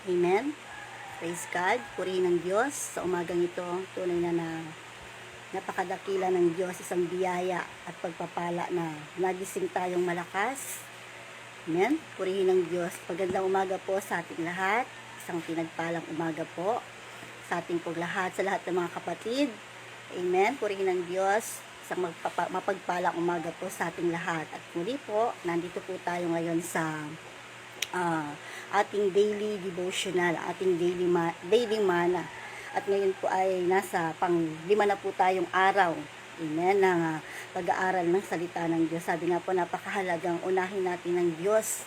Amen. Praise God. Purihin ng Diyos sa umagang ito. Tunay na napakadakila ng Diyos, isang biyaya at pagpapala na nagising tayong malakas. Amen. Purihin ng Diyos. Magandang umaga po sa ating lahat. Isang pinagpalang umaga po sa ating pong lahat, sa lahat ng mga kapatid. Amen. Purihin ng Diyos. Isang mapagpalang umaga po sa ating lahat. At muli po, nandito po tayo ngayon sa ating daily devotional, ating daily mana. At ngayon po ay nasa pang-5 na po tayong araw. Amen, ng pag-aaral ng salita ng Diyos. Sabi nga po, napakahalagang unahin natin ng Diyos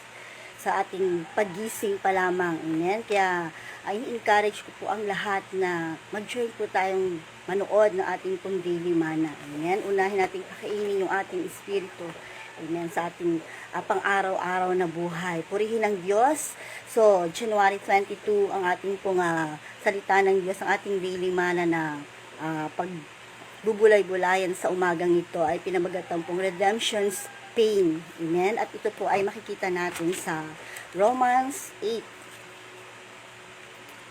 sa ating pagising pa lamang. Amen. Kaya ay encourage ko po ang lahat na mag-join po tayong manood ng ating pong daily mana. Amen. Unahin natin pakainin yung ating espiritu. Amen. Sa ating pang-araw-araw na buhay. Purihin ng Diyos. So, January 22 ang ating pong salita ng Diyos, ang ating daily mana na pagbubulay-bulayan sa umagang ito ay pinamagatan pong Redemption's Pain. Amen. At ito po ay makikita natin sa Romans 8.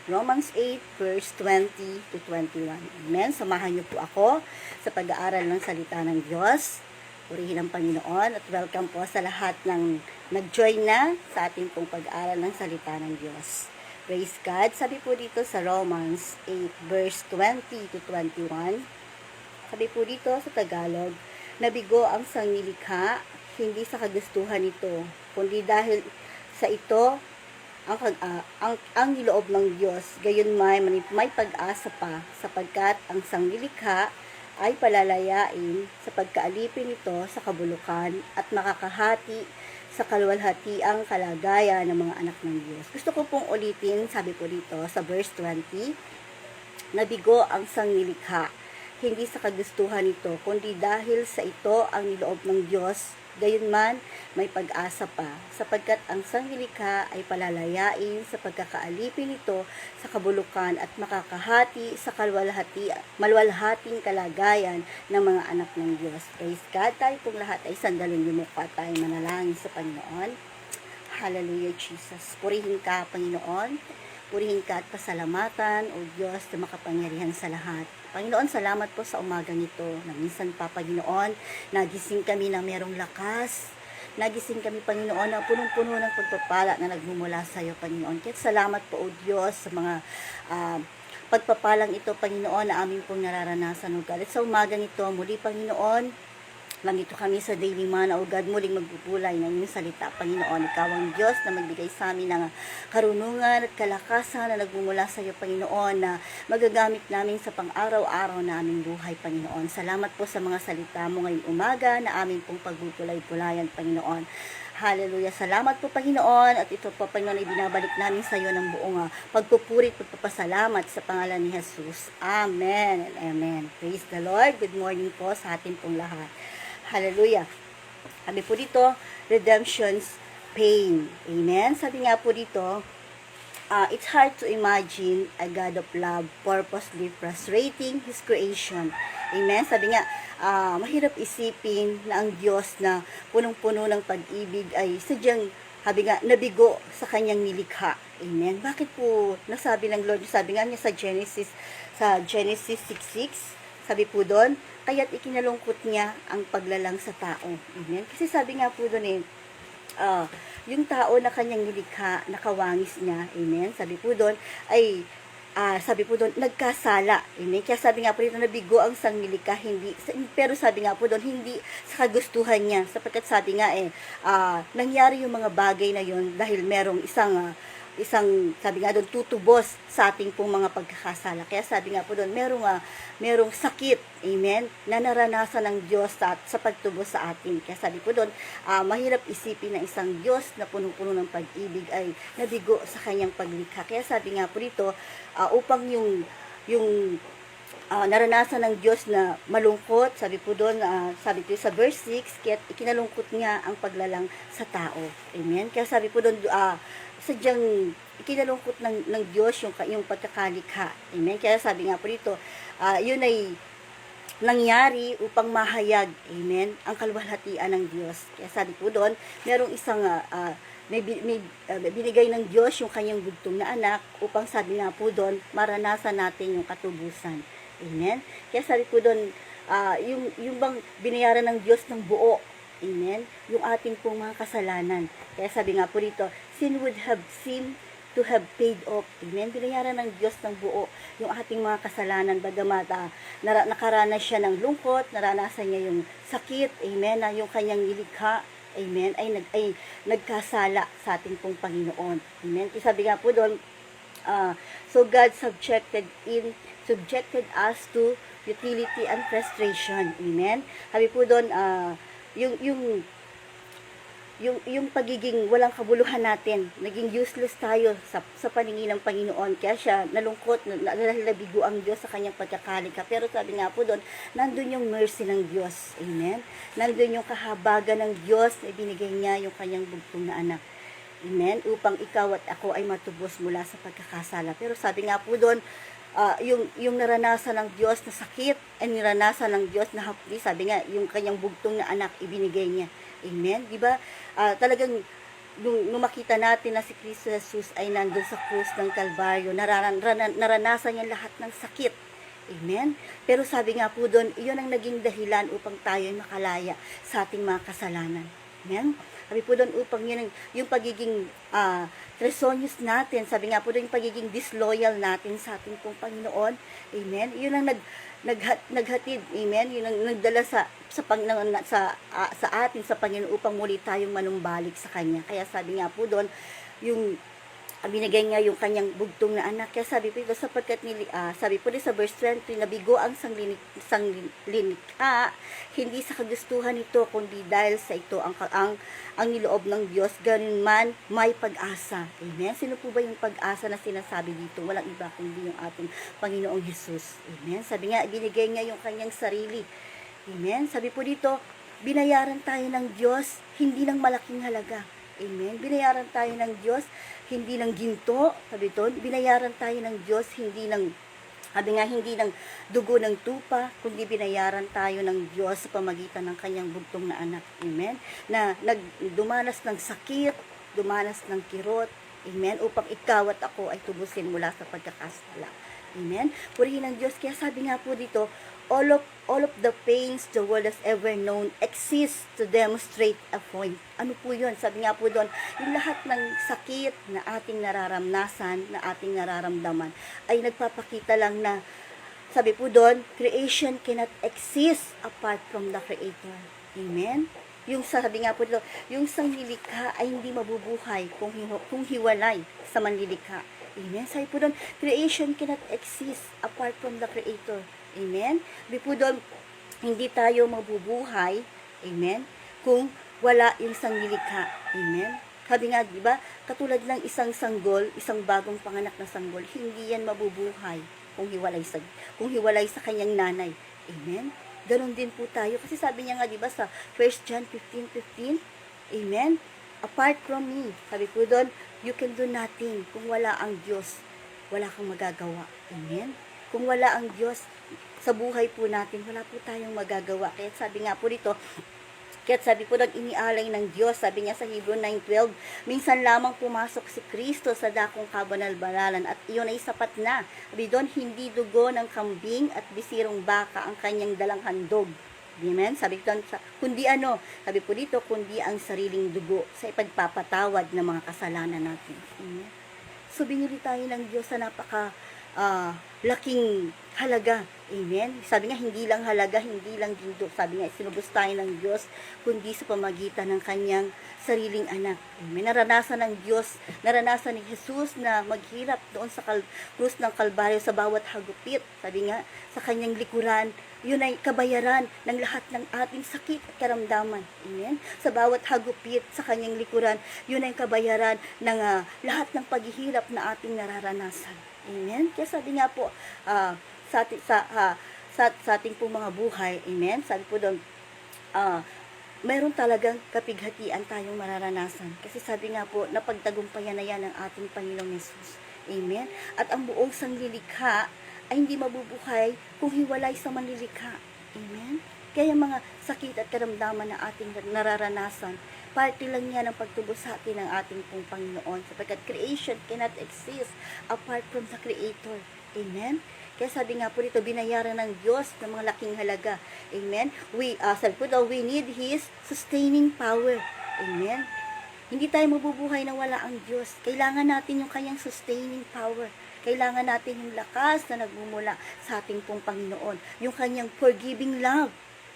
Romans 8 verse 20 to 21. Amen. Samahan niyo po ako sa pag-aaral ng salita ng Diyos. Purihin ang Panginoon at welcome po sa lahat ng nag-join na sa ating pong pag-aaral ng salita ng Diyos. Praise God. Sabi po dito sa Romans 8 verse 20 to 21. Sabi po dito sa Tagalog, nabigo ang sanglilikha, hindi sa kagustuhan nito, kundi dahil sa ito ang niloob ng Diyos. Gayon may pag-asa pa, sapagkat ang sanglilikha ay palalayain sa pagkaalipin nito sa kabulukan at makakahati sa kaluwalhatiang kalagayan ng mga anak ng Diyos. Gusto ko pong ulitin, sabi po dito sa verse 20, nabigo ang sanglilikha, hindi sa kagustuhan nito, kundi dahil sa ito ang niloob ng Diyos. Gayunman, may pag-asa pa, sapagkat ang sanglilikha ay palalayain sa pagkakaalipin nito sa kabulukan at makakahati sa maluwalhating kalagayan ng mga anak ng Diyos. Praise God. Tayo pong lahat ay sandalin lumukha tayo manalangin sa Panginoon. Hallelujah, Jesus. Purihin ka, Panginoon. Purihin ka at pasalamatan, O Diyos na makapangyarihan sa lahat. Panginoon, salamat po sa umagang ito, na minsan pa, Panginoon, nagising kami na merong lakas. Nagising kami, Panginoon, na punong-puno ng pagpapala na nagmumula sa iyo, Panginoon. Kaya salamat po, O Diyos, sa mga pagpapalang ito, Panginoon, na amin pong nararanasan, O God. At sa umagang ito, muli, Panginoon, nandito kami sa daily mana, O God, muling magbubulay ng iyong salita, Panginoon. Ikaw ang Diyos na magbigay sa amin ng karunungan at kalakasan na nagmumula sa iyo, Panginoon, na magagamit namin sa pang-araw-araw na aming buhay, Panginoon. Salamat po sa mga salita mo ngayong umaga na amin pong pagbubulay-bulayan, Panginoon. Hallelujah. Salamat po, Panginoon. At ito po, Panginoon, ay binabalik namin sa iyo ng buong pagpupuri at pagpapasalamat sa pangalan ni Jesus. Amen and amen. Praise the Lord. Good morning po sa atin pong lahat. Hallelujah. Sabi po dito, redemption's pain. Amen. Sabi nga po dito, it's hard to imagine a God of love purposely frustrating His creation. Amen. Sabi nga, mahirap isipin na ang Diyos na punong-puno ng pag-ibig ay sadyang, sabi nga, nabigo sa kanyang nilikha. Amen. Bakit po nasabi ng Lord? Sabi nga niya sa Genesis 6:6, sabi po doon, kaya't ikinalungkot niya ang paglalang sa tao. Amen. Kasi sabi nga po doon yung tao na kanyang nilikha, nakawangis niya, amen, sabi po doon, ay, sabi po doon, nagkasala, amen, kaya sabi nga po dito, nabigo ang sanglilikha, pero sabi nga po doon, hindi sa kagustuhan niya, sapagkat sabi nga nangyari yung mga bagay na yun, dahil merong isang, sabi nga doon, tutubos sa ating pong mga pagkakasala. Kaya sabi nga po doon, merong sakit, amen, na naranasan ng Diyos sa pagtubos sa atin. Kaya sabi po doon, mahirap isipin na isang Diyos na punong-puno ng pag-ibig ay nabigo sa kanyang paglikha. Kaya sabi nga po dito, upang yung naranasan ng Diyos na malungkot, sabi po doon, sabi po sa verse 6, kaya ikinalungkot niya ang paglalang sa tao. Amen. Kaya sabi po doon, sadyang ikinalungkot ng Diyos yung pagkakalikha. Amen. Kaya sabi nga po dito, yun ay nangyari upang mahayag, amen, ang kaluwalhatian ng Diyos. Kaya sabi po doon, merong isang may binigay ng Diyos yung kanyang bugtong na anak upang sabi nga po doon, maranasan natin yung katubusan. Amen? Kaya sabi po doon, yung bang binayaran ng Diyos ng buo, amen, yung ating pong mga kasalanan. Kaya sabi nga po dito, sin would have seemed to have paid off. Amen? Binayaran ng Diyos ng buo yung ating mga kasalanan. Bagamat nakaranas siya ng lungkot, naranasan niya yung sakit, amen, na yung kanyang nilikha, amen, ay nagkasala sa ating pong Panginoon. Amen? Kasi sabi nga po doon, so God subjected us to utility and frustration. Amen? Sabi po doon, yung pagiging walang kabuluhan natin, naging useless tayo sa paningin ng Panginoon. Kaya siya nalungkot, nalabigo ang Diyos sa kanyang pagkakalikha. Pero sabi nga po doon, nandun yung mercy ng Diyos. Amen? Nandun yung kahabagan ng Diyos na ibinigay niya yung kanyang bugtong na anak. Amen? Upang ikaw at ako ay matubos mula sa pagkakasala. Pero sabi nga po doon, yung naranasan ng Diyos na sakit, ay naranasan ng Diyos na hapdi, sabi nga, yung kanyang bugtong na anak, ibinigay niya. Amen? Diba? Talagang, nung makita natin na si Kristo Jesus ay nandun sa krus ng Kalbaryo, naranasan niya lahat ng sakit. Amen? Pero sabi nga po doon, iyon ang naging dahilan upang tayo ay makalaya sa ating mga kasalanan. Amen? Sabi po doon, upang yun, yung pagiging tresonyos natin, sabi nga po doon, yung pagiging disloyal natin sa ating pong Panginoon. Amen? Yun ang naghatid, amen, yun ang nagdala sa atin sa Panginoon upang muli tayong manumbalik sa Kanya. Kaya sabi nga po doon, yung binigay nga yung kanyang bugtong na anak. Kaya sabi po ito, sapagkat sabi po rin sa verse 20, nabigo ang sanglilikha, hindi sa kagustuhan nito, kundi dahil sa ito ang niloob ng Diyos, ganun man may pag-asa. Amen? Sino po ba yung pag-asa na sinasabi dito? Walang iba kundi yung ating Panginoong Jesus. Amen? Sabi nga, binigay niya yung kanyang sarili. Amen? Sabi po dito, binayaran tayo ng Diyos, hindi ng malaking halaga. Amen? Binayaran tayo ng Diyos, hindi ng ginto, sabi doon, binayaran tayo ng Diyos, hindi ng dugo ng tupa, kundi binayaran tayo ng Diyos sa pamagitan ng kanyang bugtong na anak. Amen? Na dumanas ng sakit, dumanas ng kirot, amen, upang ikaw at ako ay tubusin mula sa pagkakasala. Amen? Purihin ng Diyos. Kaya sabi nga po dito, all of the pains the world has ever known exist to demonstrate a point. Ano po yun? Sabi nga po doon, yung lahat ng sakit na ating nararamnasan, na ating nararamdaman, ay nagpapakita lang na, sabi po doon, creation cannot exist apart from the Creator. Amen? Yung sabi nga po dito, yung sanglilikha ay hindi mabubuhay kung hiwalay sa manlilikha. Amen? Sabi po doon, creation cannot exist apart from the Creator. Amen? Sabi po doon, hindi tayo mabubuhay, amen, kung wala yung sanglilikha. Amen? Sabi nga, di ba, katulad ng isang sanggol, isang bagong panganak na sanggol, hindi yan mabubuhay kung hiwalay sa kanyang nanay. Amen? Ganon din po tayo. Kasi sabi niya nga, di ba, sa 1 John 15:15, amen? Apart from me, sabi po doon, you can do nothing. Kung wala ang Diyos, wala kang magagawa. Amen? Kung wala ang Diyos sa buhay po natin, wala po tayong magagawa. Kaya sabi nga po dito, inialay ng Diyos, sabi niya sa Hebrew 9:12, minsan lamang pumasok si Kristo sa dakong kabanal-banalan at iyon ay sapat na. Sabi doon, hindi dugo ng kambing at bisirong baka ang kanyang dalang handog. Amen? Sabi doon, sabi po dito, kundi ang sariling dugo sa ipagpapatawad ng mga kasalanan natin. Amen? So, binili tayo ng Diyos sa laking halaga. Amen? Sabi nga, hindi lang halaga, hindi lang ginto. Sabi nga, sinubos tayo ng Diyos, kundi sa pamagitan ng kanyang sariling anak. Amen? Naranasan ng Diyos, naranasan ni Jesus na maghirap doon sa krus ng Kalbaryo sa bawat hagupit. Sabi nga, sa kanyang likuran, yun ay kabayaran ng lahat ng ating sakit at karamdaman. Amen? Sa bawat hagupit sa kanyang likuran, yun ay kabayaran ng lahat ng paghihirap na ating nararanasan. Amen? Kaya sabi nga po, sa ating pong mga buhay, amen? Sabi po doon, mayroon talagang kapighatian tayong mararanasan. Kasi sabi nga po, napagtagumpayan na yan ng ating Panginoong Yesus. Amen? At ang buong sanglilikha ay hindi mabubuhay kung hiwalay sa manlilikha. Amen? Kaya mga sakit at karamdaman na ating nararanasan, parte lang yan ng pagtubos sa atin ng ating pong Panginoon, sapagkat creation cannot exist apart from the Creator. Amen? Kaya sabi nga po dito, binayaran ng Diyos ng mga laking halaga. Amen? Sabi po daw, we need His sustaining power. Amen? Hindi tayo mabubuhay na wala ang Diyos. Kailangan natin yung kanyang sustaining power. Kailangan natin yung lakas na nagmumula sa ating pong Panginoon. Yung kanyang forgiving love.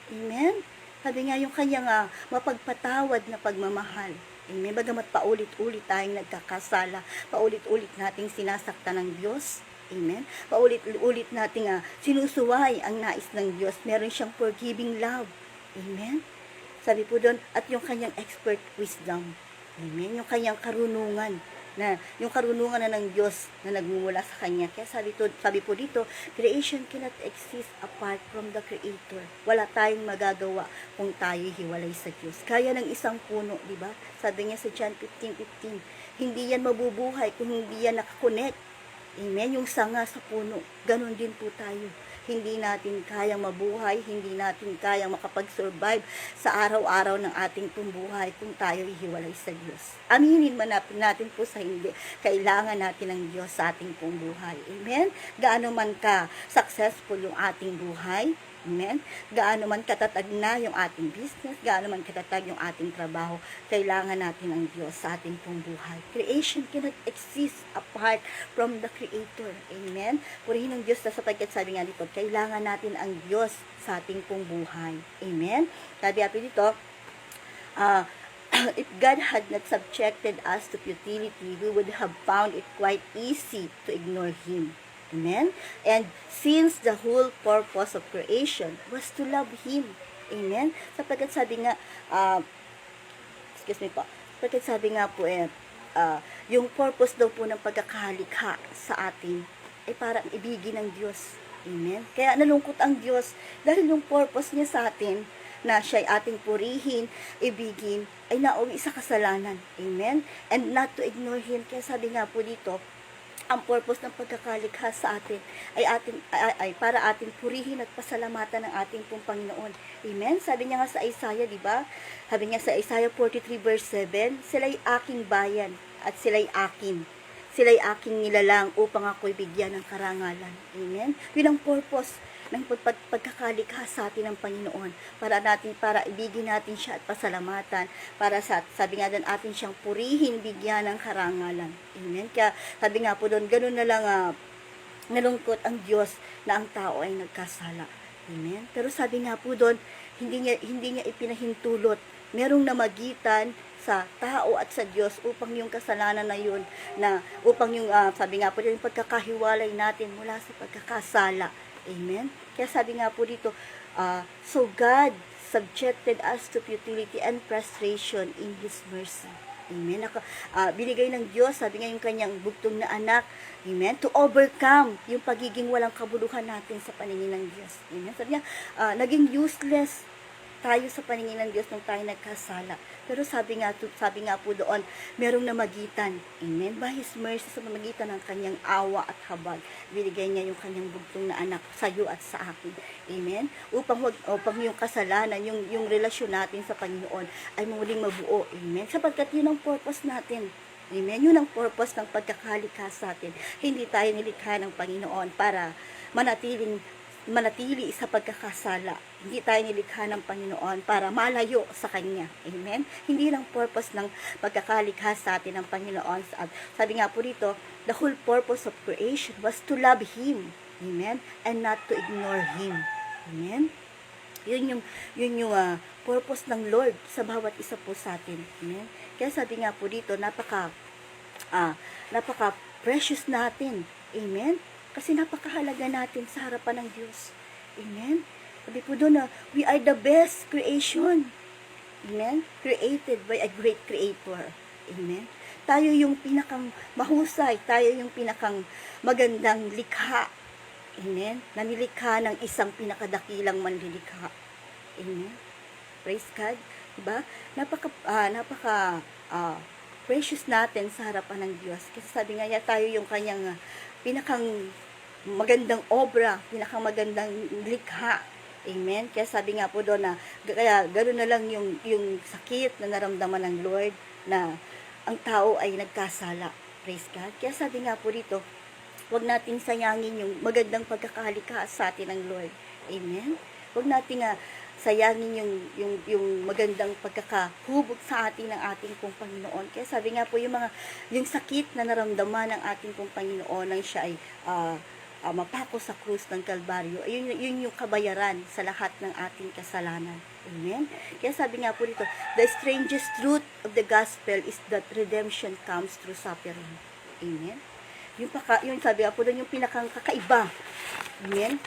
Amen? Sabi nga yung kanyang mapagpatawad na pagmamahal. Amen? Bagamat paulit-ulit tayong nagkakasala, paulit-ulit nating sinasaktan ng Diyos. Amen? Paulit-ulit nating sinusuway ang nais ng Diyos. Meron siyang forgiving love. Amen? Sabi po doon, at yung kanyang expert wisdom. Amen? Yung kanyang karunungan. Yung karunungan na ng Diyos na nagmumula sa Kanya. Kaya sabi po dito, creation cannot exist apart from the Creator. Wala tayong magagawa kung tayo hiwalay sa Diyos. Kaya ng isang puno, di ba? Sabi niya sa John 15:15, hindi yan mabubuhay kung hindi yan nakakonect. Amen? Yung sanga sa puno, ganun din po tayo. Hindi natin kayang mabuhay, hindi natin kayang makapag-survive sa araw-araw ng ating pumbuhay kung tayo hiwalay sa Diyos. Aminin man natin po sa hindi, kailangan natin ng Diyos sa ating pumbuhay. Amen? Gaano man ka successful yung ating buhay, amen? Gaano man katatag na yung ating business, gaano man katatag yung ating trabaho, kailangan natin ang Diyos sa ating pong buhay. Creation cannot exist apart from the Creator. Amen? Purihin ng Diyos na sapagkat sabi nga dito, kailangan natin ang Diyos sa ating pong buhay. Amen? Sabi dito, if God had not subjected us to futility, we would have found it quite easy to ignore Him. Amen? And since the whole purpose of creation was to love Him. Amen? Sapagkat sabi nga, sapagkat sabi nga po yung purpose daw po ng pagkakalikha sa atin ay para ibigin ng Diyos. Amen? Kaya nalungkot ang Diyos dahil yung purpose niya sa atin na siya'y ating purihin, ibigin, ay nauwi sa kasalanan. Amen? And not to ignore Him. Kaya sabi nga po dito, ang purpose ng pagkakalikha sa atin ay para ating purihin at pasalamatan ng ating pong Panginoon. Amen? Sabi niya nga sa Isaiah, di ba? Sabi niya sa Isaiah 43 verse 7, sila'y aking bayan at sila'y akin. Sila'y aking nilalang upang ako'y bigyan ng karangalan. Amen? Yun ang purpose ng pagkakalikha sa atin ng Panginoon para ibigin natin siya at pasalamatan, para sabi nga doon, atin siyang purihin, bigyan ng karangalan. Amen? Kaya sabi nga po doon, ganun na lang nalungkot ang Diyos na ang tao ay nagkasala. Amen? Pero sabi nga po doon, hindi niya ipinahintulot, merong namagitan sa tao at sa Diyos upang yung kasalanan na yun, upang yung, sabi nga po doon, yung pagkakahiwalay natin mula sa pagkakasala. Amen? Kaya sabi nga po dito, so God subjected us to futility and frustration in His mercy. Amen? Binigay ng Diyos, sabi nga yung kanyang bugtong na anak, amen? To overcome yung pagiging walang kabuluhan natin sa paningin ng Diyos. Amen? Sabi niya, naging useless tayo sa paningin ng Diyos nung tayo nagkasala. Pero sabi nga po doon, merong namagitan. Amen? By His mercy, sa pamagitan ng kanyang awa at habag, binigay niya yung kanyang bugtong na anak sa iyo at sa akin. Amen? Upang yung kasalanan, yung relasyon natin sa Panginoon ay muling mabuo. Amen? Sapagkat yun ang purpose natin. Amen? Yun ang purpose ng pagkakalikha sa atin. Hindi tayo nilikha ng Panginoon para manatili sa pagkakasala. Hindi tayo nilikha ng Panginoon para malayo sa Kanya. Amen? Hindi lang purpose ng pagkakalikha sa atin ng Panginoon. At sabi nga po dito, the whole purpose of creation was to love Him. Amen? And not to ignore Him. Amen? Yun yung purpose ng Lord sa bawat isa po sa atin. Amen? Kaya sabi nga po dito, napaka precious natin. Amen? Kasi napakahalaga natin sa harapan ng Diyos. Amen? Sabi po doon we are the best creation. Amen? Created by a great Creator. Amen? Tayo yung pinakang mahusay. Tayo yung pinakang magandang likha. Amen? Nanilikha ng isang pinakadakilang manlilikha. Amen? Praise God. Diba? Napaka precious natin sa harapan ng Diyos. Kasi sabi nga niya, tayo yung kanyang pinakang magandang obra, pinakang magandang likha. Amen. Kaya sabi nga po doon na, kaya gano'n na lang yung sakit na naramdaman ng Lord, na ang tao ay nagkasala. Praise God. Kaya sabi nga po dito, huwag nating sayangin yung magandang pagkakalikha sa atin ng Lord. Amen. Huwag nating sayangin yung magandang pagkakahubog sa atin ng ating pong Panginoon. Kaya sabi nga po yung sakit na naramdaman ng ating pong Panginoon nang siya ay mapako sa krus ng Kalbaryo, yun yung kabayaran sa lahat ng ating kasalanan. Amen? Kaya sabi nga po dito, the strangest truth of the gospel is that redemption comes through suffering. Amen? Yung sabi nga po doon, yung pinakang kakaiba. Amen?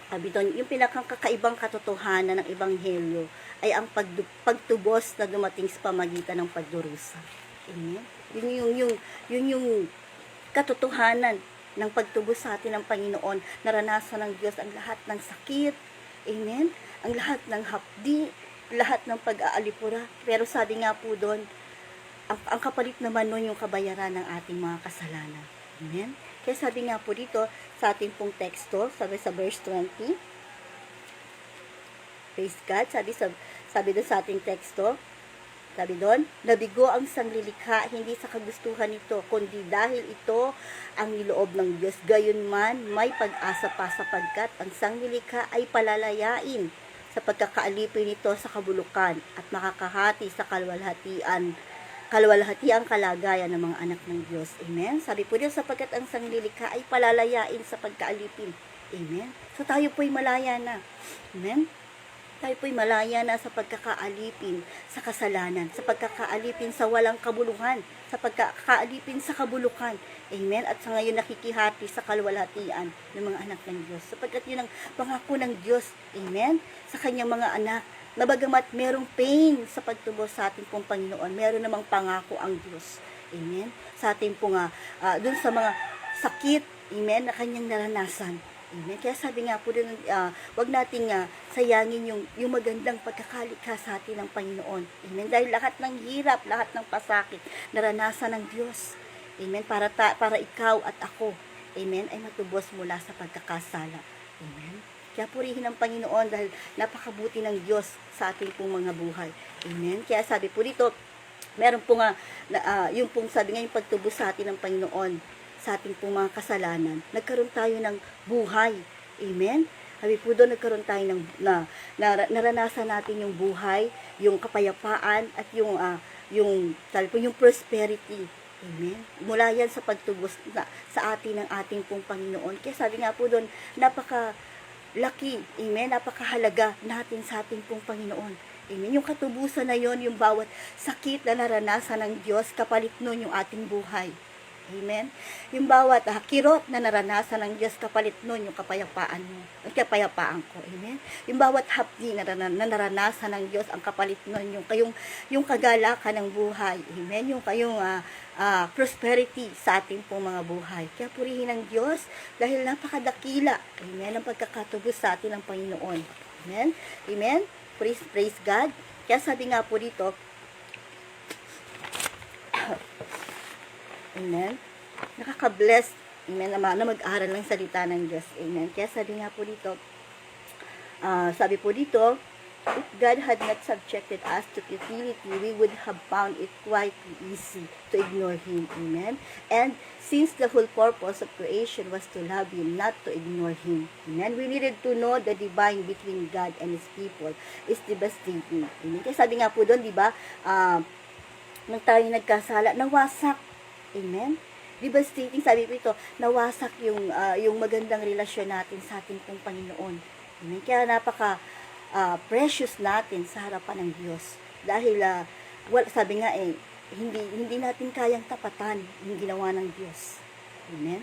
Sabi doon, yung pinakang kakaibang katotohanan ng Ebanghelyo ay ang pagtubos na dumating sa pamagitan ng pagdurusa. Amen? Yun yung katotohanan ng pagtubos sa atin ng Panginoon. Naranasan ng Diyos ang lahat ng sakit. Amen? Ang lahat ng hapdi, lahat ng pag-aalipura. Pero sabi nga po doon, ang kapalit naman nun yung kabayaran ng ating mga kasalanan. Amen? Kaya sabi nga po dito, sa ating pong teksto, sabi sa verse 20, praise God, sabi doon sa ating teksto, sabi doon, nabigo ang sanglilikha, hindi sa kagustuhan nito, kundi dahil ito ang niloob ng Diyos. Gayunman, may pag-asa pa sapagkat ang sanglilikha ay palalayain sa pagkakaalipin nito sa kabulukan at makakahati sa kalwalhatiang kalagayan ng mga anak ng Diyos. Amen? Sabi po Diyos, sapagkat ang sanglilikha ay palalayain sa pagkaalipin. Amen? So tayo po'y malaya na. Amen? Tayo po'y malaya na sa pagkakaalipin sa kasalanan, sa pagkakaalipin sa walang kabuluhan, sa pagkakaalipin sa kabulukan. Amen? At sa ngayon nakikihati sa kalwalhatian ng mga anak ng Diyos. Sapagkat yun ang pangako ng Diyos. Amen? Sa kanyang mga anak. Na bagamat merong pain sa pagtubos sa ating pong Panginoon, meron namang pangako ang Diyos. Amen? Sa ating pong, dun sa mga sakit, amen, na kanyang naranasan. Amen? Kaya sabi nga po din, wag nating sayangin yung magandang pagkakalikha sa atin ng Panginoon. Amen? Dahil lahat ng hirap, lahat ng pasakit, naranasan ng Diyos. Amen? Para ikaw at ako, amen, ay matubos mula sa pagkakasala. Amen? Kaya purihin ang Panginoon dahil napakabuti ng Diyos sa ating pong mga buhay. Amen? Kaya sabi po dito, meron po yung pong sabi nga yung pagtubos sa atin ng Panginoon sa ating pong mga kasalanan, nagkaroon tayo ng buhay. Amen? Sabi po doon, nagkaroon tayo ng, naranasan natin yung buhay, yung kapayapaan, at sabi po, yung prosperity. Amen? Mula yan sa pagtubos sa atin ng ating pong Panginoon. Kaya sabi nga po doon, laki, amen, napakahalaga natin sa ating pong Panginoon. Amen. Yung katubusan na yon, yung bawat sakit na naranasan ng Diyos, kapalit nun yung ating buhay. Amen. Yung bawat kirot na naranasan ng Diyos, kapalit nun yung kapayapaan mo, ang kapayapaan ko. Amen. Yung bawat hapdi na naranasan ng Diyos, ang kapalit nun yung kagalakan ng buhay. Amen. Yung prosperity sa ating pong mga buhay. Kaya purihin ng Diyos dahil napakadakila. Amen. Ang pagkakatubos sa atin ng Panginoon. Amen. Amen. Praise God. Kaya sabi nga po dito, amen, nakaka-bless, amen, na mag-aral ng salita ng Diyos. Amen. Kaya sabi nga po dito, if God had not subjected us to futility, we would have found it quite easy to ignore Him. Amen. And since the whole purpose of creation was to love Him, not to ignore Him. Amen. We needed to know the divine between God and His people is devastating. Amen. Kaya sabi nga po doon, di ba, nang tayo nagkasala, nawasak. Amen. Devastating, sabi po ito, nawasak yung magandang relasyon natin sa ating pong Panginoon. Amen. Kaya precious natin sa harapan ng Diyos. Dahil, sabi nga hindi natin kayang tapatan yung ginawa ng Diyos. Amen.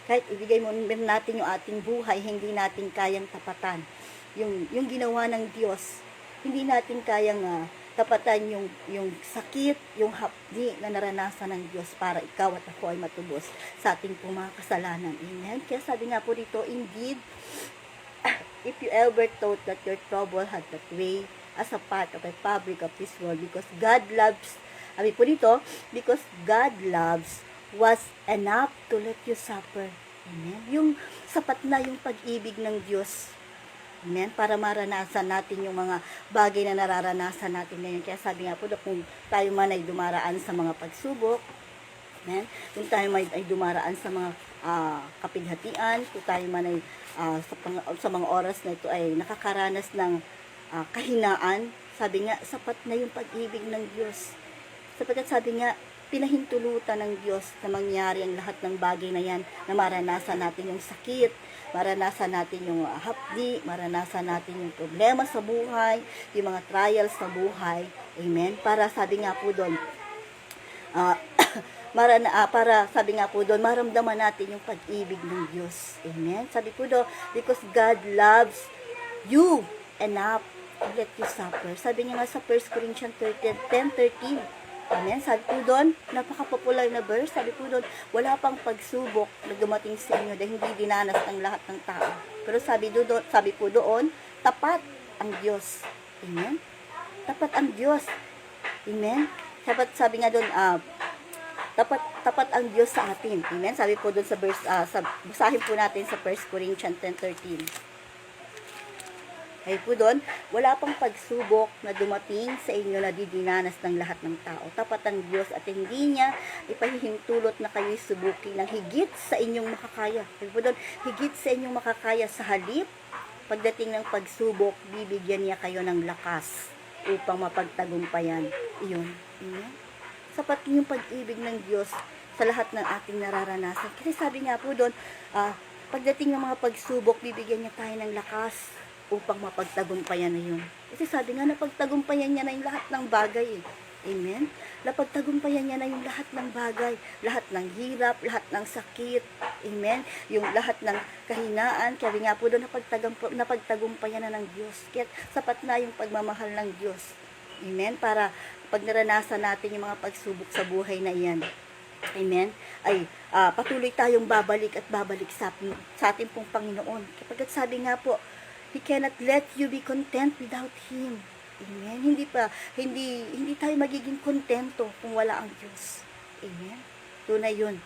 Kahit ibigay mo natin yung ating buhay, hindi natin kayang tapatan yung ginawa ng Diyos. Hindi natin kayang tapatan yung sakit, yung hapdi na naranasan ng Diyos para ikaw at ako ay matubos sa ating pong mga kasalanan. Amen. Kaya sabi nga po dito, indeed, if you ever thought that your trouble had that way as a part of a fabric of this world, because God loves was enough to let you suffer. Amen. Yung sapat na yung pag-ibig ng Diyos Amen? Para maranasan natin yung mga bagay na nararanasan natin ngayon. Kaya sabi nga po, kung tayo man ay dumaraan sa mga pagsubok, amen, kung tayo ay dumaraan sa mga kapighatian, kung tayo man ay sa mga oras na ito ay nakakaranas ng kahinaan, sabi nga, sapat na yung pag-ibig ng Diyos. Sapagkat sabi nga, pinahintulutan ng Diyos na mangyari ang lahat ng bagay na yan, na maranasan natin yung sakit, maranasan natin yung hapdi, maranasan natin yung problema sa buhay, yung mga trials sa buhay. Amen? Para sabi nga po doon, para sabi nga po doon, maramdaman natin yung pag-ibig ng Diyos. Amen? Sabi po doon, because God loves you enough to let you suffer. Sabi niya nga sa 1 Corinthians 10:13. Amen? Sabi po doon, napaka-popular na verse. Sabi po doon, wala pang pagsubok na dumating sa inyo dahil hindi dinanas ng lahat ng tao. Pero sabi po doon, tapat ang Diyos. Amen? Tapat ang Diyos. Amen? Sabi nga doon, tapat ang Diyos sa atin. Amen? Sabi po doon sa verse, basahin po natin sa 1 Corinthians 10:13. Ay po doon, wala pang pagsubok na dumating sa inyo na didinanas ng lahat ng tao. Tapat ang Diyos at hindi niya ipahihintulot na kayo'y subuki ng higit sa inyong makakaya. Ay po doon, higit sa inyong makakaya sa halip, pagdating ng pagsubok, bibigyan niya kayo ng lakas upang mapagtagumpayan. Iyon. Amen? Sapat yung pag-ibig ng Diyos sa lahat ng ating nararanasan. Kasi sabi nga po doon, pagdating ng mga pagsubok, bibigyan niya tayo ng lakas upang mapagtagumpayan na yun. Kasi sabi nga, napagtagumpayan niya na yung lahat ng bagay. Amen? Napagtagumpayan niya na yung lahat ng bagay, lahat ng hirap, lahat ng sakit. Amen? Yung lahat ng kahinaan, sabi nga po doon, napagtagumpayan na ng Diyos. Kaya sapat na yung pagmamahal ng Diyos. Amen? Para pag naranasan natin yung mga pagsubok sa buhay na iyan, amen, ay patuloy tayong babalik at babalik sa ating pong Panginoon. Kapag sabi nga po, He cannot let you be content without Him. Amen? Hindi tayo magiging kontento kung wala ang Diyos. Amen? Tunay yun.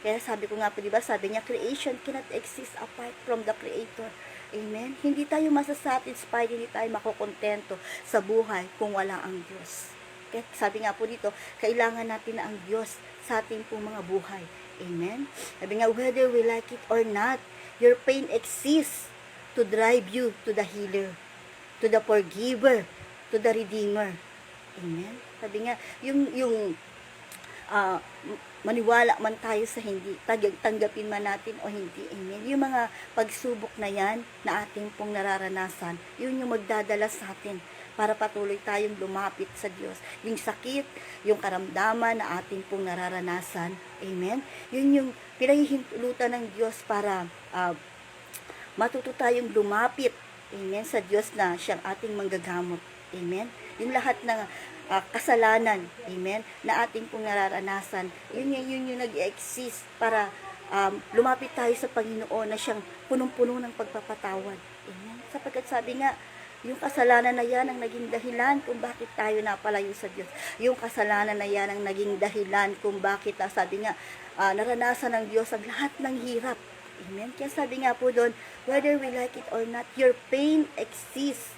Kaya sabi ko nga po, diba, sabi niya, creation cannot exist apart from the Creator. Amen? Hindi tayo masasatisfied, hindi tayo makukontento sa buhay kung wala ang Diyos. Kaya sabi nga po dito, kailangan natin na ang Diyos sa ating pong mga buhay. Amen? Sabi nga, whether we like it or not, your pain exists to drive you to the healer, to the forgiver, to the redeemer. Amen? Sabi nga, yung maniwala man tayo sa hindi, tanggapin man natin o hindi. Amen? Yung mga pagsubok na yan, na ating pong nararanasan, yun yung magdadala sa atin para patuloy tayong lumapit sa Diyos. Yung sakit, yung karamdaman na ating pong nararanasan, amen? Yun yung pinahihintulutan ng Diyos para matuto tayong lumapit, amen, sa Diyos na siyang ating manggagamot, amen. Yung lahat ng kasalanan, amen, na ating pong nararanasan, yun yung nag-exist para lumapit tayo sa Panginoon na siyang punong-puno ng pagpapatawad, amen. Sapagkat sabi nga, yung kasalanan na yan ang naging dahilan kung bakit tayo napalayo sa Diyos. Yung kasalanan na yan ang naging dahilan kung bakit, sabi nga, naranasan ng Diyos ang lahat ng hirap. Amen. Kaya sabi nga po doon, whether we like it or not, your pain exists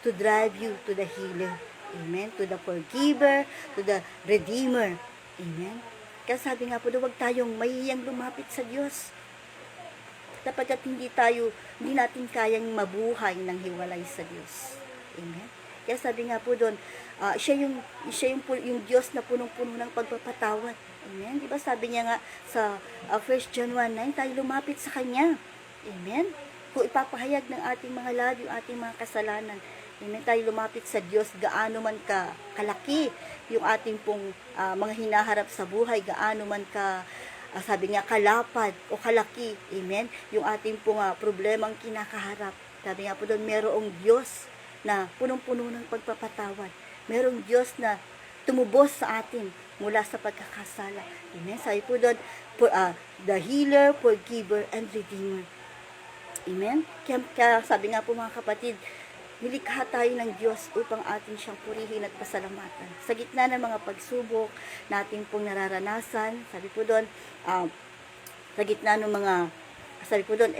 to drive you to the healer. Amen. To the forgiver, to the redeemer. Amen. Kaya sabi nga po doon, huwag tayong mahihiyang lumapit sa Diyos. Sapagkat hindi natin kayang mabuhay ng hiwalay sa Diyos. Amen. Kaya sabi nga po doon, siya yung Diyos na punong-puno ng pagpapatawad. Amen. Diba sabi niya nga sa 1 John 1:9, tayo lumapit sa Kanya. Amen. Kung ipapahayag ng ating mga labi, yung ating mga kasalanan, amen, tayo lumapit sa Diyos, gaano man kalaki yung ating pong mga hinaharap sa buhay, gaano man sabi nga, kalapad o kalaki, amen, yung ating pong problemang kinakaharap. Sabi nga po doon, merong Diyos na punong-puno ng pagpapatawad. Merong Diyos na tumubos sa atin mula sa pagkakasala. Amen. Sabi po doon, the healer, forgiver, and redeemer. Amen. Kaya sabi nga po mga kapatid, nilikha tayo ng Diyos upang atin siyang purihin at pasalamatan. Sa gitna ng mga pagsubok natin pong nararanasan, sabi po doon, sa gitna ng mga sabi po doon,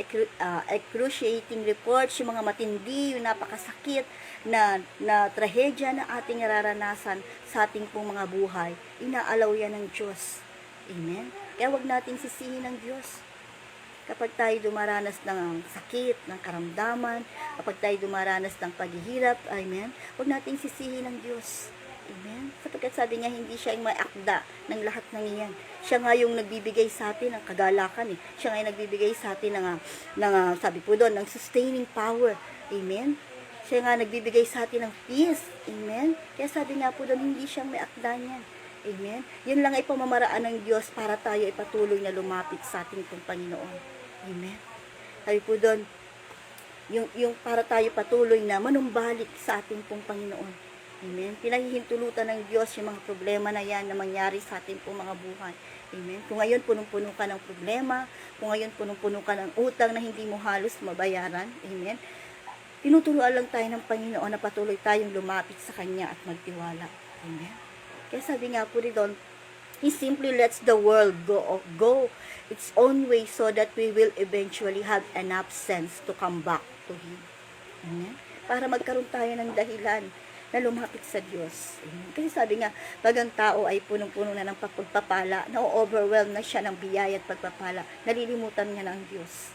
excruciating reports, yung mga matindi, yung napakasakit na trahedya na ating nararanasan sa ating pong mga buhay, inaalaw yan ng Diyos. Amen? Kaya wag nating sisihin ng Diyos. Kapag tayo dumaranas ng sakit, ng karamdaman, kapag tayo dumaranas ng paghihirap, amen, huwag nating sisihin ng Diyos. Amen? Sapagkat sabi niya, hindi siya yung may akda ng lahat ng iyan. Siya nga yung nagbibigay sa atin ng kagalakan. Siya nga yung nagbibigay sa atin sabi po doon, ng sustaining power. Amen? Siya nga nagbibigay sa atin ng peace. Amen? Kaya sabi nga po doon, hindi siya may akda niyan. Amen? Yun lang ay pamamaraan ng Diyos para tayo ay patuloy na lumapit sa ating pong Panginoon. Amen? Sabi po doon, yung para tayo patuloy na manumbalik sa ating pong Panginoon. Amen? Pinahihintulutan ng Diyos yung mga problema na yan na mangyari sa ating pong mga buhay. Amen? Kung ngayon punong-puno ka ng problema, kung ngayon punong-puno ka ng utang na hindi mo halos mabayaran, amen? Tinuturuan lang tayo ng Panginoon na patuloy tayong lumapit sa Kanya at magtiwala. Amen? Kaya sabi nga po doon, He simply lets the world go its own way so that we will eventually have enough sense to come back to Him. Amen? Para magkaroon tayo ng dahilan na lumapit sa Diyos. Amen? Kasi sabi nga, pag ang tao ay punong-puno na ng pagpapala, na-overwhelm na siya ng biyaya at pagpapala, nalilimutan niya ng Diyos.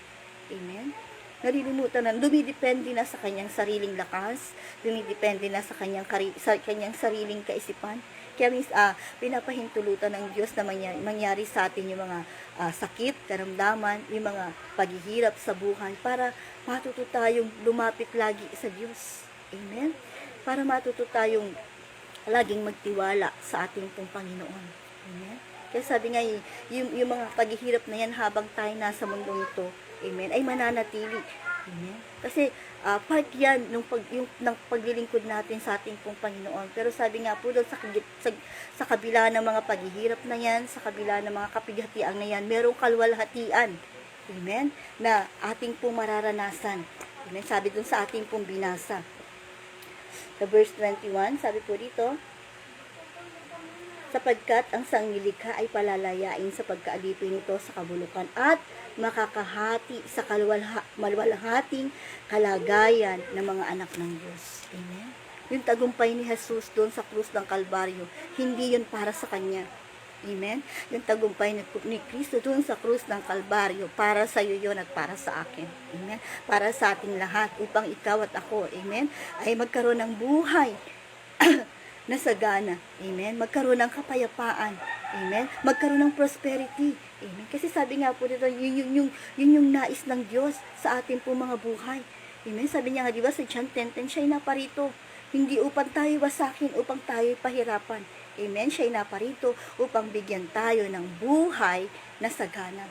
Amen? Nalilimutan na, dumidepende na sa kanyang sariling lakas, dumidepende na sa kanyang sariling kaisipan. Kaya pinapahintulutan ng Diyos na mangyari sa atin yung mga sakit, karamdaman, yung mga paghihirap sa buhay para matuto tayong lumapit lagi sa Diyos. Amen? Para matuto tayong laging magtiwala sa ating pong Panginoon. Amen? Kaya sabi nga, yung mga paghihirap na yan habang tayo nasa mundong ito, amen, ay mananatili. Amen? Kasi part yan ng paglilingkod natin sa ating pong Panginoon. Pero sabi nga po doon, sa kabila ng mga paghihirap na yan, sa kabila ng mga kapighatian na yan, merong kalwalhatian. Amen? Na ating pong mararanasan. Amen? Sabi doon sa ating pong binasa. Sa verse 21, sabi po dito, sapagkat ang sanglilikha ay palalayain sa pagkaalipin nito sa kabulukan at makakahati sa malwalhating kalagayan ng mga anak ng Diyos. Amen? Yung tagumpay ni Jesus doon sa krus ng Kalbaryo, hindi yun para sa Kanya. Amen? Yung tagumpay ni Kristo doon sa krus ng Kalbaryo, para sa iyo yun at para sa akin. Amen? Para sa ating lahat, upang ikaw at ako, amen, ay magkaroon ng buhay na sagana. Amen? Magkaroon ng kapayapaan. Amen? Magkaroon ng prosperity. Amen? Kasi sabi nga po dito, yun yung nais ng Diyos sa ating po mga buhay. Amen? Sabi niya nga, di ba, sa John 10:10, siya'y naparito. Hindi upang tayo wasakin, upang tayo pahirapan. Amen? Siya'y naparito upang bigyan tayo ng buhay na sagana.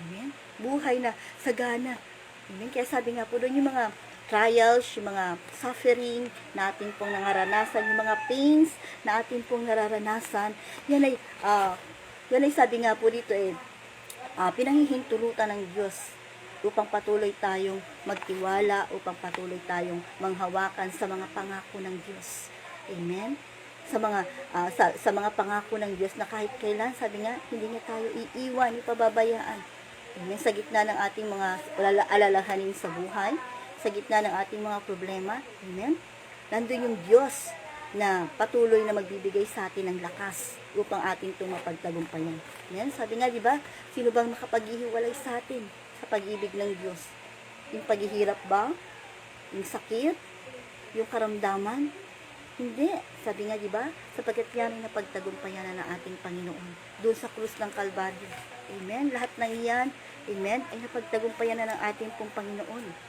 Amen? Buhay na sagana. Amen? Kaya sabi nga po doon, yung mga trials, yung mga suffering na ating pong nararanasan, yung mga pains na ating pong nararanasan, yan ay sabi nga po dito pinahihintulutan ng Diyos upang patuloy tayong magtiwala, upang patuloy tayong manghawakan sa mga pangako ng Diyos. Amen? Sa mga pangako ng Diyos na kahit kailan, sabi nga, hindi niya tayo iiwan, ipababayaan. Amen? Sa gitna ng ating mga alalahanin sa buhay, sa gitna ng ating mga problema, amen, nandun yung Diyos na patuloy na magbibigay sa atin ng lakas upang ating mapagtagumpayan. Amen? Sabi nga, di ba, sino bang makapaghihiwalay sa atin sa pag-ibig ng Diyos? Yung paghihirap ba? Yung sakit? Yung karamdaman? Hindi. Sabi nga, di ba, sapagkat yan ay napagtagumpayan na ng ating Panginoon doon sa krus ng Kalbaryo. Amen? Lahat ng iyan, amen, ay napagtagumpayan na ng ating pong Panginoon.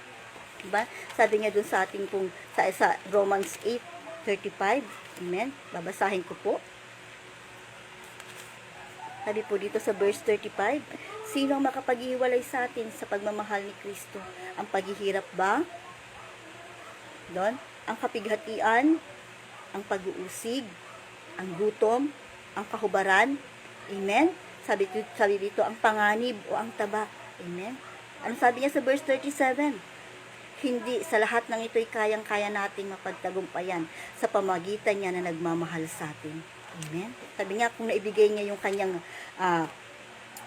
Diba? Sabi niya dun sa ating pong sa Romans 8:35, amen? Babasahin ko po. Sabi po dito sa verse 35, sino ang makapaghiwalay sa atin sa pagmamahal ni Kristo? Ang paghihirap ba? Doon, ang kapighatian, ang pag-uusig, ang gutom, ang kahubaran, amen? Sabi dito, ang panganib o ang tabak, amen? Ano sabi niya sa verse 37? Hindi sa lahat ng ito'y kayang-kaya nating mapagtagumpayan sa pamagitan niya na nagmamahal sa atin. Amen? Sabi nga, kung naibigay niya yung kanyang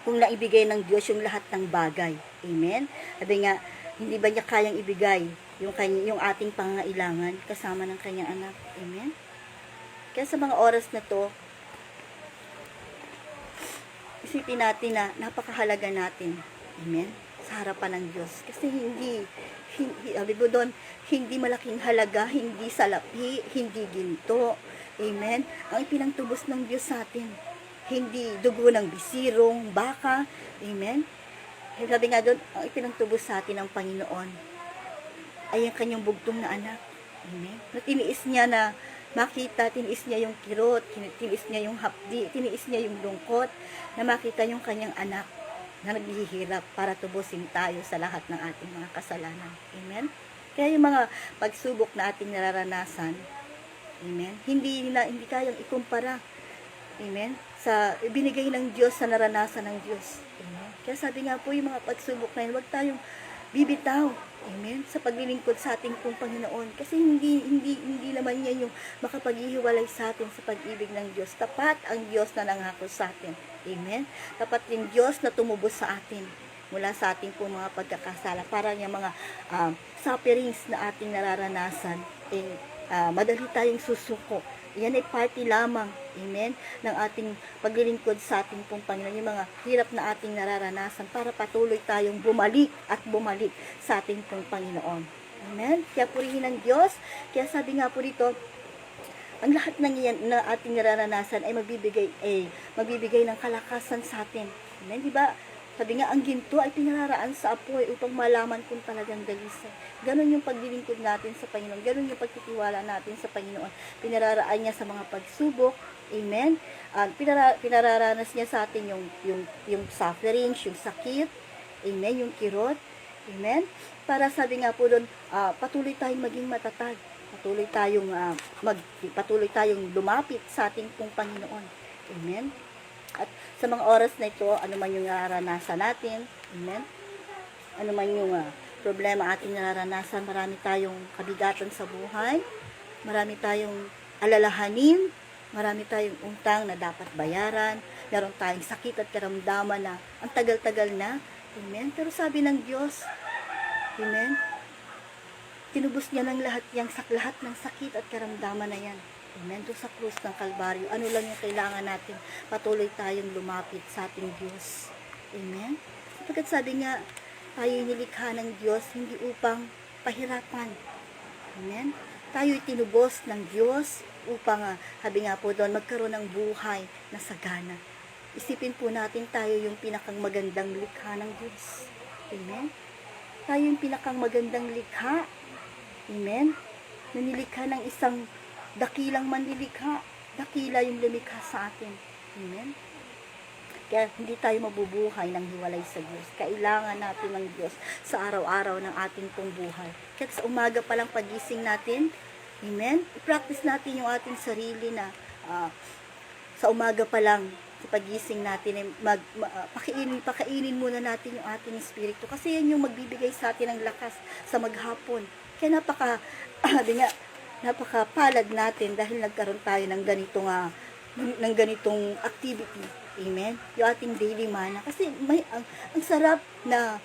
kung naibigay ng Diyos yung lahat ng bagay. Amen? Sabi nga, hindi ba niya kayang ibigay yung ating pangangailangan kasama ng kanyang anak? Amen? Kaya sa mga oras na to, isipin natin na napakahalaga natin. Amen? Sa harapan ng Diyos. Kasi sabi ko doon, hindi malaking halaga, hindi salapi, hindi ginto. Amen? Ang ipinangtubos ng Diyos sa atin. Hindi dugo ng bisirong, baka. Amen? Sabi nga doon, ang ipinangtubos sa atin ng Panginoon ay ang kanyang bugtong na anak. Amen? Na tiniis niya na makita, tiniis niya yung kirot, tiniis niya yung hapdi, tiniis niya yung lungkot, na makita yung kanyang anak na naghihirap para tubusin tayo sa lahat ng ating mga kasalanan. Amen? Kaya yung mga pagsubok na ating nararanasan, amen, hindi kayang ikumpara, amen, sa ibinigay ng Diyos, sa naranasan ng Diyos. Amen? Kaya sabi nga po, yung mga pagsubok na yun, huwag tayong bibitaw, amen, sa paglilingkod sa ating pong Panginoon. Kasi hindi naman yan yung makapaghihiwalay sa atin sa pag-ibig ng Diyos. Tapat ang Diyos na nangako sa atin. Amen? Tapat yung Diyos na tumubos sa atin mula sa ating pong mga pagkakasala. Para yung mga sufferings na ating nararanasan, madali tayong susuko. Yan ay party lamang, amen, ng ating paglilingkod sa ating pong Panginoon, yung mga hirap na ating nararanasan para patuloy tayong bumalik at bumalik sa ating pong Panginoon. Amen? Kaya purihin ng Diyos. Kaya sabi nga po dito, ang lahat ng yan na ating nararanasan ay magbibigay ng kalakasan sa atin. Amen? Diba? Sabi nga, ang ginto ay pinararaan sa apoy upang malaman kung talagang dalisay. Ganon yung paglilingkod natin sa Panginoon. Ganon yung pagtitiwala natin sa Panginoon. Pinararaan niya sa mga pagsubok. Amen? Pinararanas niya sa atin yung sufferings, yung sakit. Amen? Yung kirot. Amen? Para sabi nga po doon, patuloy tayong maging matatag. Patuloy tayong lumapit sa ating pong Panginoon. Amen? At sa mga oras na ito, ano man yung nararanasan natin, amen? Ano man yung problema ating nararanasan, marami tayong kabigatan sa buhay, marami tayong alalahanin, marami tayong utang na dapat bayaran, meron tayong sakit at karamdaman na ang tagal-tagal na, amen? Pero sabi ng Diyos, amen? Tinubos niya ng lahat ng sakit at karamdaman na yan. Amen. Doon sa krus ng Kalbaryo, ano lang yung kailangan natin? Patuloy tayong lumapit sa ating Diyos. Amen. Sapagkat sabi nga, tayo nilikha ng Diyos hindi upang pahirapan. Amen. Tayo'y tinubos ng Diyos upang, sabi nga po doon, magkaroon ng buhay na sagana. Isipin po natin, tayo yung pinakang magandang likha ng Diyos. Amen. Tayo yung pinakang magandang likha. Amen. Nanilikha ng isang dakilang manlilikha. Dakila yung lumikha sa atin. Amen? Kaya hindi tayo mabubuhay ng hiwalay sa Diyos. Kailangan natin ng Diyos sa araw-araw ng ating pong buhay. Kaya sa umaga pa lang pagising natin, amen? I-practice natin yung ating sarili na sa umaga pa lang sa pagising natin, pakainin muna natin yung ating espiritu. Kasi yan yung magbibigay sa atin ng lakas sa maghapon. Kaya napakapalad natin dahil nagkaroon tayo ng ganitong activity. Amen? Yung ating daily mana. Kasi ang sarap na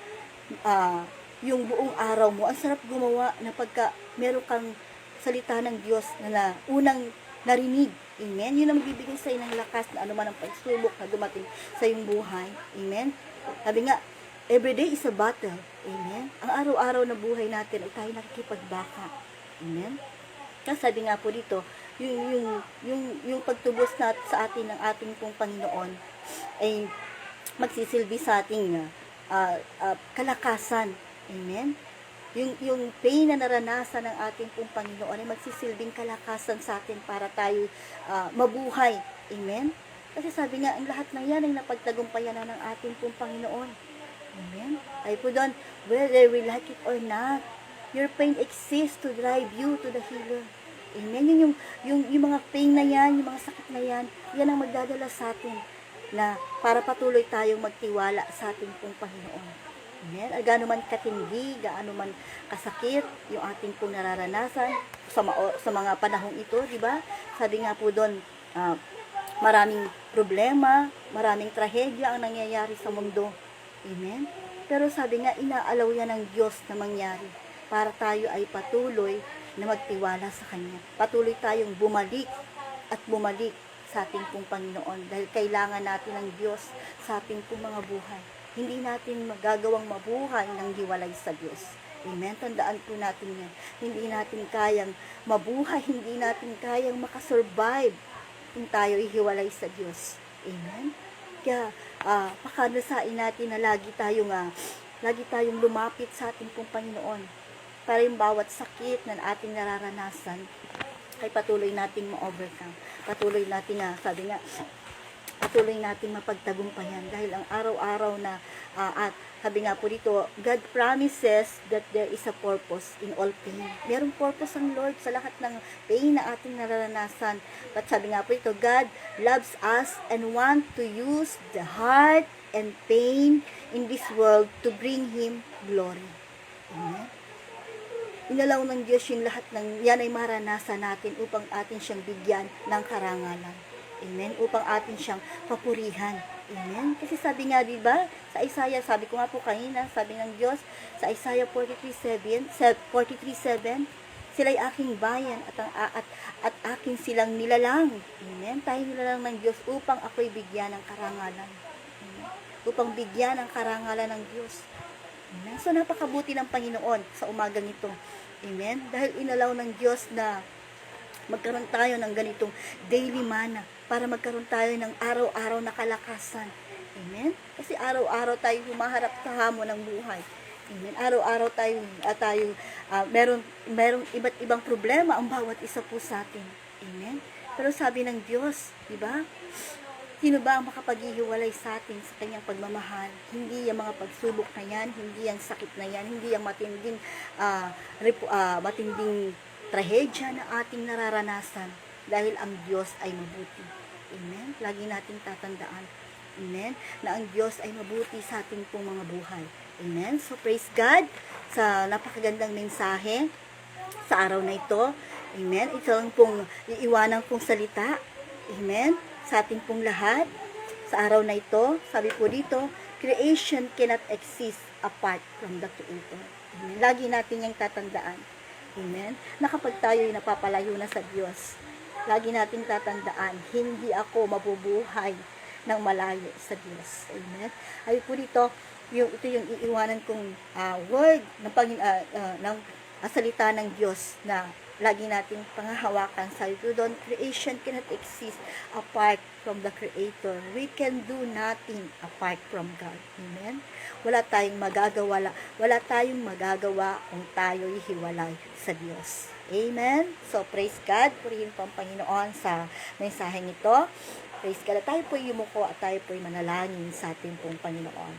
yung buong araw mo, ang sarap gumawa na pagka meron kang salita ng Diyos na unang narinig. Amen? Yun ang magbibigay sa ng lakas na anuman ang pagsubok na dumating sa iyong buhay. Amen? Sabi nga, everyday is a battle. Amen? Ang araw-araw na buhay natin ay tayo nakikipagbaka. Amen? Kasi sabi nga po dito, yung pagtubos sa atin ng ating pong Panginoon ay magsisilbi sa ating kalakasan. Amen? Yung pain na naranasan ng ating pong Panginoon ay magsisilbing kalakasan sa atin para tayo mabuhay. Amen? Kasi sabi nga, ang lahat ng yan ay napagtagumpayan na ng ating pong Panginoon. Amen? Ay po doon, whether we like it or not, your pain exists to drive you to the healer. Amen? Yung mga pain na yan, yung mga sakit na yan, yan ang magdadala sa atin na para patuloy tayong magtiwala sa ating pong Panginoon. Amen? Gaano man katindi, gaano man kasakit yung ating pong nararanasan sa mga panahong ito, di ba? Sabi nga po doon, Maraming problema, maraming trahedya ang nangyayari sa mundo. Amen? Pero sabi nga, inaalaw yan ng Diyos na mangyari para tayo ay patuloy na magtiwala sa Kanya. Patuloy tayong bumalik at bumalik sa ating pong Panginoon dahil kailangan natin ng Diyos sa ating pong mga buhay. Hindi natin magagawang mabuhay ng hiwalay sa Diyos. Amen? Tandaan po natin yan. Hindi natin kayang mabuhay, hindi natin kayang makasurvive kung tayo ihiwalay sa Diyos. Amen? Kaya, pakanasain natin na lagi tayong lumapit sa ating pong Panginoon para yung bawat sakit na ating nararanasan ay patuloy nating ma-overcome. Patuloy nating, patuloy nating mapagtagumpayan dahil ang araw-araw na at sabi nga po dito, God promises that there is a purpose in all pain. Merong purpose ang Lord sa lahat ng pain na ating nararanasan. But sabi nga po dito, God loves us and want to use the heart and pain in this world to bring Him glory. Amen? Inalaw ng Diyos yung lahat ng yan ay maranasan natin upang atin siyang bigyan ng karangalan. Amen? Upang atin siyang papurihan. Amen? Kasi sabi nga, di ba, sa Isaiah, sabi ko nga po kanina, sabi ng Diyos, sa Isaiah 43:7, sila'y aking bayan at aking silang nilalang. Amen? Tayo nilalang ng Diyos upang ako'y bigyan ng karangalan. Amen? Upang bigyan ng karangalan ng Diyos. Amen? So, napakabuti ng Panginoon sa umagang ito. Amen? Dahil inalaw ng Diyos na magkaroon tayo ng ganitong daily manna para magkaroon tayo ng araw-araw na kalakasan. Amen? Kasi araw-araw tayo humaharap sa hamon ng buhay. Amen? Araw-araw merong iba't ibang problema ang bawat isa po sa atin. Amen? Pero sabi ng Diyos, di ba? Sino ba ang makapaghihiwalay sa atin sa kanyang pagmamahal? Hindi yung mga pagsubok na yan, hindi yung sakit na yan, hindi yung matinding trahedya na ating nararanasan dahil ang Diyos ay mabuti. Amen? Lagi nating tatandaan. Amen? Na ang Diyos ay mabuti sa ating pong mga buhay. Amen? So praise God sa napakagandang mensahe sa araw na ito. Amen? Ito lang pong iiwanan kong salita. Amen? Sa ating pong lahat, sa araw na ito, sabi po dito, creation cannot exist apart from the Creator. Amen. Lagi natin yung tatandaan. Amen. Na kapag tayo'y napapalayo na sa Diyos, lagi natin tatandaan, hindi ako mabubuhay ng malayo sa Diyos. Amen. Ay po dito, ito yung iiwanan kong word ng salita ng Diyos na lagi nating pangahawakan. Sabi po doon, creation cannot exist apart from the Creator. We can do nothing apart from God. Amen? Wala tayong magagawa kung tayo'y hiwalay sa Diyos. Amen? So, praise God. Purihin po ang Panginoon sa mensaheng ito. Praise God. Tayo po'y yumuko at tayo po'y manalangin sa ating pong Panginoon.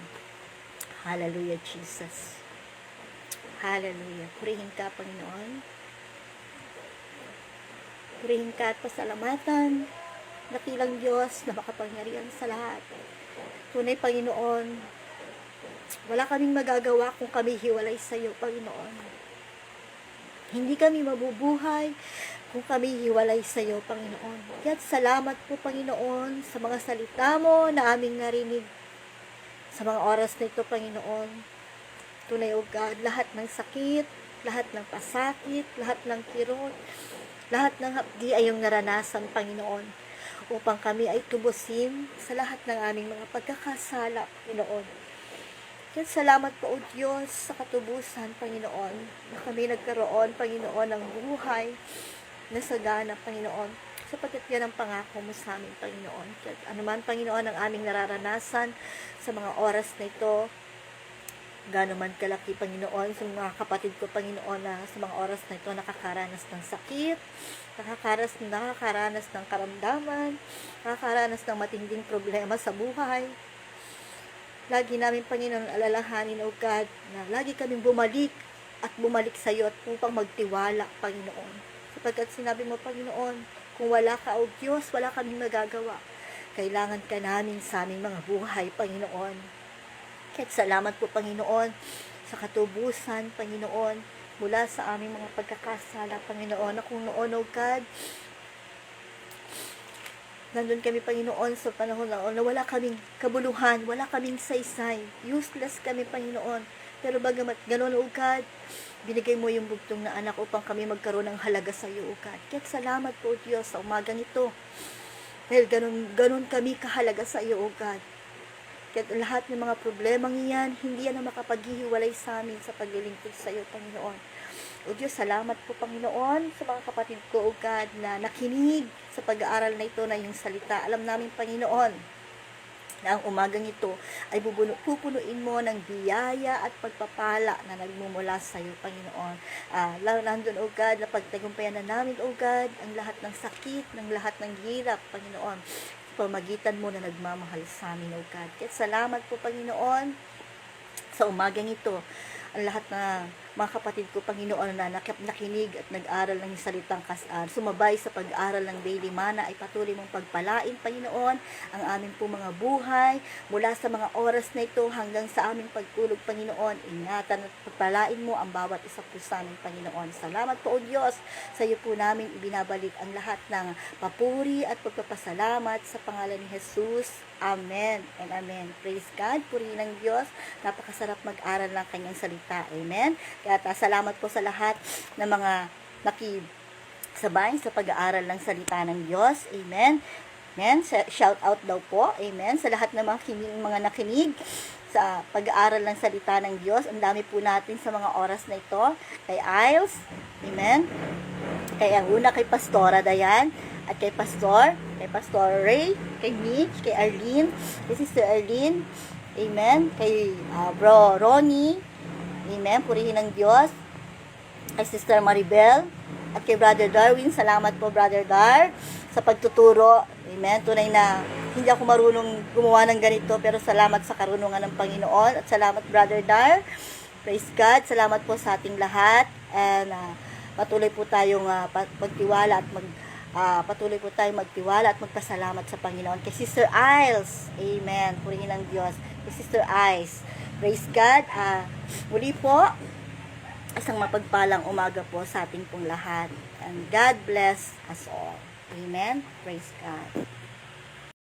Hallelujah, Jesus. Hallelujah. Purihin ka, Panginoon. Purihin ka at pasalamatan, dakilang Diyos na makapangyarihan sa lahat. Tunay, Panginoon, wala kaming magagawa kung kami hiwalay sa iyo, Panginoon. Hindi kami mabubuhay kung kami hiwalay sa iyo, Panginoon. Kaya't salamat po, Panginoon, sa mga salita mo na aming narinig sa mga oras na ito, Panginoon. Tunay, O God, lahat ng sakit, lahat ng pasakit, lahat ng kirot, lahat ng hapdi ay yung naranasan, Panginoon, upang kami ay tubusin sa lahat ng aming mga pagkakasala, Panginoon. Kaya salamat po, O Diyos, sa katubusan, Panginoon, na kami nagkaroon, Panginoon, ng buhay na sagana, Panginoon, sapagkat yan ang pangako mo sa amin, Panginoon. Kaya anuman, Panginoon, ang aming nararanasan sa mga oras na ito, gaano man kalaki, Panginoon, sa mga kapatid ko, Panginoon, na sa mga oras na ito nakakaranas ng sakit, nakakaranas ng karamdaman, nakakaranas ng matinding problema sa buhay. Lagi namin, Panginoon, alalahanin, O God, na lagi kaming bumalik sa iyo at upang magtiwala, Panginoon. Sapagkat sinabi mo, Panginoon, kung wala ka, O Diyos, wala kaming magagawa. Kailangan ka namin sa aming mga buhay, Panginoon. At salamat po, Panginoon, sa katubusan, Panginoon, mula sa aming mga pagkakasala, Panginoon, na kung noon, O God, Nandun kami, Panginoon, sa panahon na wala kaming kabuluhan, wala kaming saysay. Useless kami, Panginoon. Pero bagamat gano'n, O God, binigay mo yung bugtong na anak upang kami magkaroon ng halaga sa iyo, O God. Kaya salamat po, Diyos, sa umagang ito. Dahil ganun kami kahalaga sa iyo, O God. Kaya lahat ng mga problemang iyan, hindi yan ang makapaghihiwalay sa amin sa paglilingkod sa iyo, Panginoon. O Diyos, salamat po, Panginoon, sa mga kapatid ko, O God, na nakinig sa pag-aaral na ito na yung salita. Alam namin, Panginoon, na ang umagang ito ay pupunuin mo ng biyaya at pagpapala na nagmumula sa iyo, Panginoon. Nandun, O God, na pagtagumpayan na namin, O God, ang lahat ng sakit, ng lahat ng hirap, Panginoon, pamagitan mo na nagmamahal sa amin, O God. Kaya salamat po, Panginoon, sa umagang ito. Ang lahat na mga kapatid ko, Panginoon, na nakinig at nag-aral ng salitang sumabay sa pag-aral ng Daily Mana, ay patuloy mong pagpalain, Panginoon, ang aming po mga buhay, mula sa mga oras na ito hanggang sa aming pagtulog, Panginoon. Ingatan at pagpalain mo ang bawat isa po sa amin, Panginoon. Salamat po, O Diyos, sa iyo po namin ibinabalik ang lahat ng papuri at pagpapasalamat sa pangalan ni Jesus. Amen and amen. Praise God. Purihin ng Diyos. Napakasarap mag-aral ng kanyang salita. Amen. Kaya salamat po sa lahat ng mga nakisabay sa pag-aaral ng salita ng Diyos. Amen. Amen. Shout out daw po. Amen. Sa lahat ng mga nakinig sa pag-aaral ng salita ng Diyos. Ang dami po natin sa mga oras na ito. Kay Isles. Amen. Kaya una kay Pastora Dayan. At kay Pastor Ray, kay Mitch, kay Arlene, kay Sister Arlene, amen, kay Bro Ronnie, amen, purihin ng Diyos, kay Sister Maribel, at kay Brother Darwin. Salamat po, Brother Dar, sa pagtuturo, amen. Tunay na hindi ako marunong gumawa ng ganito, pero salamat sa karunungan ng Panginoon, at salamat, Brother Dar. Praise God. Salamat po sa ating lahat, and patuloy po tayong magtiwala at patuloy po tayong magtiwala at magpasalamat sa Panginoon. Kay Sister Isles, amen, purihin ng Diyos. Kay Sister Isles, praise God. Muli po, isang mapagpalang umaga po sa ating pong lahat. And God bless us all. Amen. Praise God.